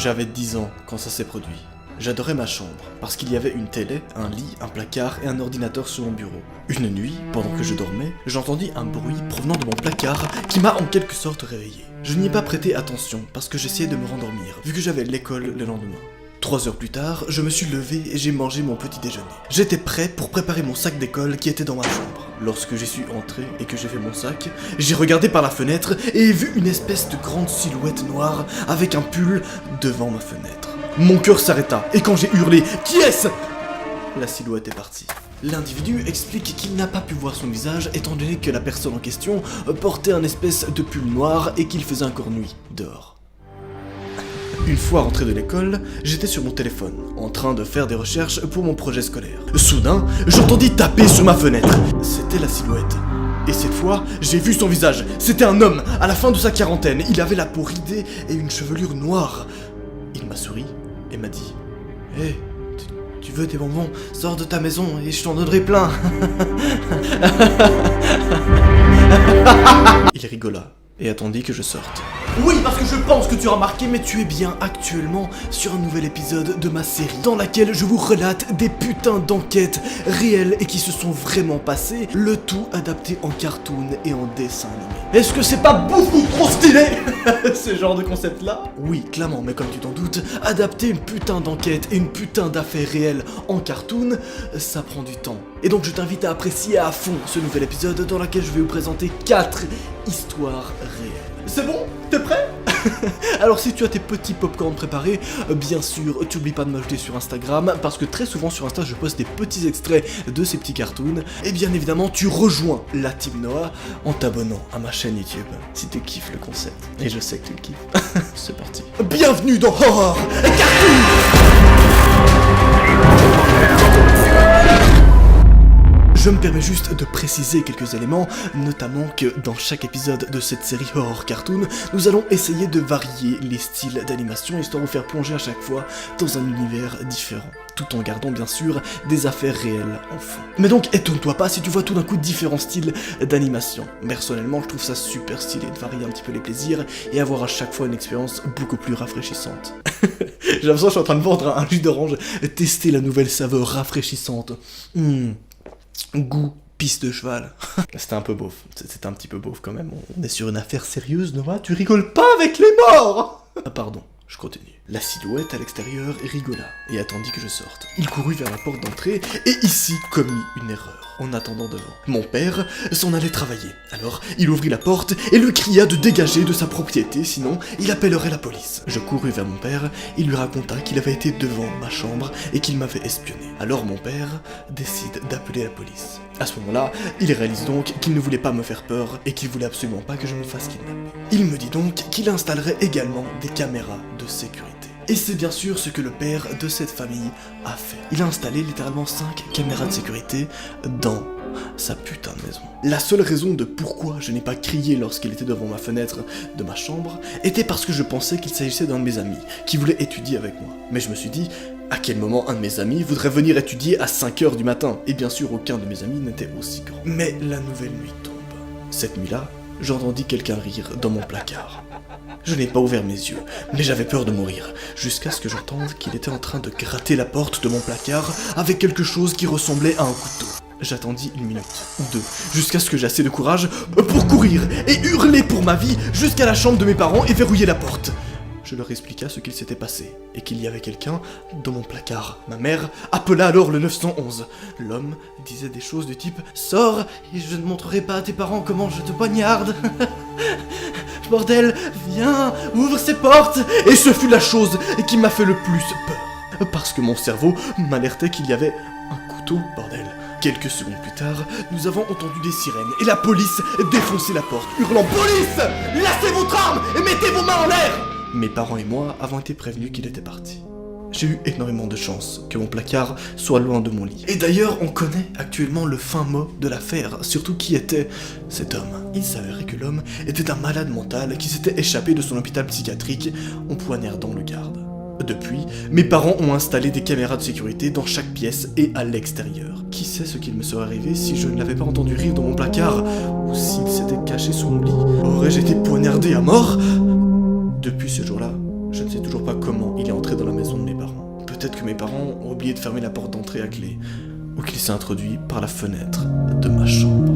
J'avais 10 ans quand ça s'est produit. J'adorais ma chambre, parce qu'il y avait une télé, un lit, un placard et un ordinateur sur mon bureau. Une nuit, pendant que je dormais, j'entendis un bruit provenant de mon placard qui m'a en quelque sorte réveillé. Je n'y ai pas prêté attention, parce que j'essayais de me rendormir, vu que j'avais l'école le lendemain. 3 heures plus tard, je me suis levé et j'ai mangé mon petit déjeuner. J'étais prêt pour préparer mon sac d'école qui était dans ma chambre. Lorsque j'y suis entré et que j'ai fait mon sac, j'ai regardé par la fenêtre et ai vu une espèce de grande silhouette noire avec un pull devant ma fenêtre. Mon cœur s'arrêta et quand j'ai hurlé « Qui est-ce ?» la silhouette est partie. L'individu explique qu'il n'a pas pu voir son visage étant donné que la personne en question portait un espèce de pull noir et qu'il faisait encore nuit dehors. Une fois rentré de l'école, j'étais sur mon téléphone, en train de faire des recherches pour mon projet scolaire. Soudain, j'entendis taper sur ma fenêtre. C'était la silhouette. Et cette fois, j'ai vu son visage. C'était un homme, à la fin de sa quarantaine. Il avait la peau ridée et une chevelure noire. Il m'a souri et m'a dit « Hé, tu veux des bonbons? Sors de ta maison et je t'en donnerai plein. » Il rigola et attendit que je sorte. Oui, parce que je pense que tu as remarqué, mais tu es bien actuellement sur un nouvel épisode de ma série dans laquelle je vous relate des putains d'enquêtes réelles et qui se sont vraiment passées, le tout adapté en cartoon et en dessin animé. Est-ce que c'est pas beaucoup trop stylé ce genre de concept-là? Oui, clairement, mais comme tu t'en doutes, adapter une putain d'enquête et une putain d'affaires réelles en cartoon, ça prend du temps. Et donc je t'invite à apprécier à fond ce nouvel épisode dans lequel je vais vous présenter 4 histoires réelles. C'est bon? T'es prêt? Alors si tu as tes petits popcorn préparés, bien sûr, tu oublies pas de m'ajouter sur Instagram, parce que très souvent sur Insta je poste des petits extraits de ces petits cartoons, et bien évidemment tu rejoins la Team Noah en t'abonnant à ma chaîne YouTube, si tu kiffes le concept, et je sais que tu le kiffes. C'est parti. Bienvenue dans Horror Cartoon. Je me permets juste de préciser quelques éléments, notamment que dans chaque épisode de cette série Horror Cartoon, nous allons essayer de varier les styles d'animation, histoire de vous faire plonger à chaque fois dans un univers différent, tout en gardant bien sûr des affaires réelles en fond. Mais donc étonne-toi pas si tu vois tout d'un coup différents styles d'animation. Personnellement, je trouve ça super stylé de varier un petit peu les plaisirs et avoir à chaque fois une expérience beaucoup plus rafraîchissante. J'ai l'impression que je suis en train de vendre un jus d'orange, tester la nouvelle saveur rafraîchissante. Goût piste de cheval. C'était un peu beauf, c'était un petit peu beauf quand même. On est sur une affaire sérieuse, Noah, tu rigoles pas avec les morts. Ah pardon, je continue. La silhouette à l'extérieur rigola et attendit que je sorte. Il courut vers la porte d'entrée et ici commit une erreur en attendant devant. Mon père s'en allait travailler. Alors il ouvrit la porte et lui cria de dégager de sa propriété, sinon il appellerait la police. Je courus vers mon père, il lui raconta qu'il avait été devant ma chambre et qu'il m'avait espionné. Alors mon père décide d'appeler la police. À ce moment-là, il réalise donc qu'il ne voulait pas me faire peur et qu'il voulait absolument pas que je me fasse kidnapper. Il me dit donc qu'il installerait également des caméras de sécurité. Et c'est bien sûr ce que le père de cette famille a fait. Il a installé littéralement 5 caméras de sécurité dans sa putain de maison. La seule raison de pourquoi je n'ai pas crié lorsqu'il était devant ma fenêtre de ma chambre était parce que je pensais qu'il s'agissait d'un de mes amis qui voulait étudier avec moi. Mais je me suis dit, à quel moment un de mes amis voudrait venir étudier à 5h du matin? Et bien sûr, aucun de mes amis n'était aussi grand. Mais la nouvelle nuit tombe. Cette nuit-là, j'entendis quelqu'un rire dans mon placard. Je n'ai pas ouvert mes yeux, mais j'avais peur de mourir, jusqu'à ce que j'entende qu'il était en train de gratter la porte de mon placard avec quelque chose qui ressemblait à un couteau. J'attendis 1 minute ou 2, jusqu'à ce que j'ai assez de courage pour courir et hurler pour ma vie jusqu'à la chambre de mes parents et verrouiller la porte. Je leur expliqua ce qu'il s'était passé, et qu'il y avait quelqu'un dans mon placard. Ma mère appela alors le 911. L'homme disait des choses du type « Sors, et je ne montrerai pas à tes parents comment je te poignarde. Bordel, viens, ouvre ces portes !» Et ce fut la chose qui m'a fait le plus peur. Parce que mon cerveau m'alertait qu'il y avait un couteau, bordel. Quelques secondes plus tard, nous avons entendu des sirènes et la police défonçait la porte, hurlant « Police, lâchez votre arme et mettez vos mains en l'air !» Mes parents et moi avons été prévenus qu'il était parti. J'ai eu énormément de chance que mon placard soit loin de mon lit. Et d'ailleurs, on connaît actuellement le fin mot de l'affaire, surtout qui était cet homme. Il s'avérait que l'homme était un malade mental qui s'était échappé de son hôpital psychiatrique en poignardant le garde. Depuis, mes parents ont installé des caméras de sécurité dans chaque pièce et à l'extérieur. Qui sait ce qu'il me serait arrivé si je ne l'avais pas entendu rire dans mon placard, ou s'il s'était caché sous mon lit? Aurais-je été poignardé à mort? Depuis ce jour-là, Je ne sais toujours pas comment il est entré dans la maison de mes parents. Peut-être que mes parents ont oublié de fermer la porte d'entrée à clé, ou qu'il s'est introduit par la fenêtre de ma chambre.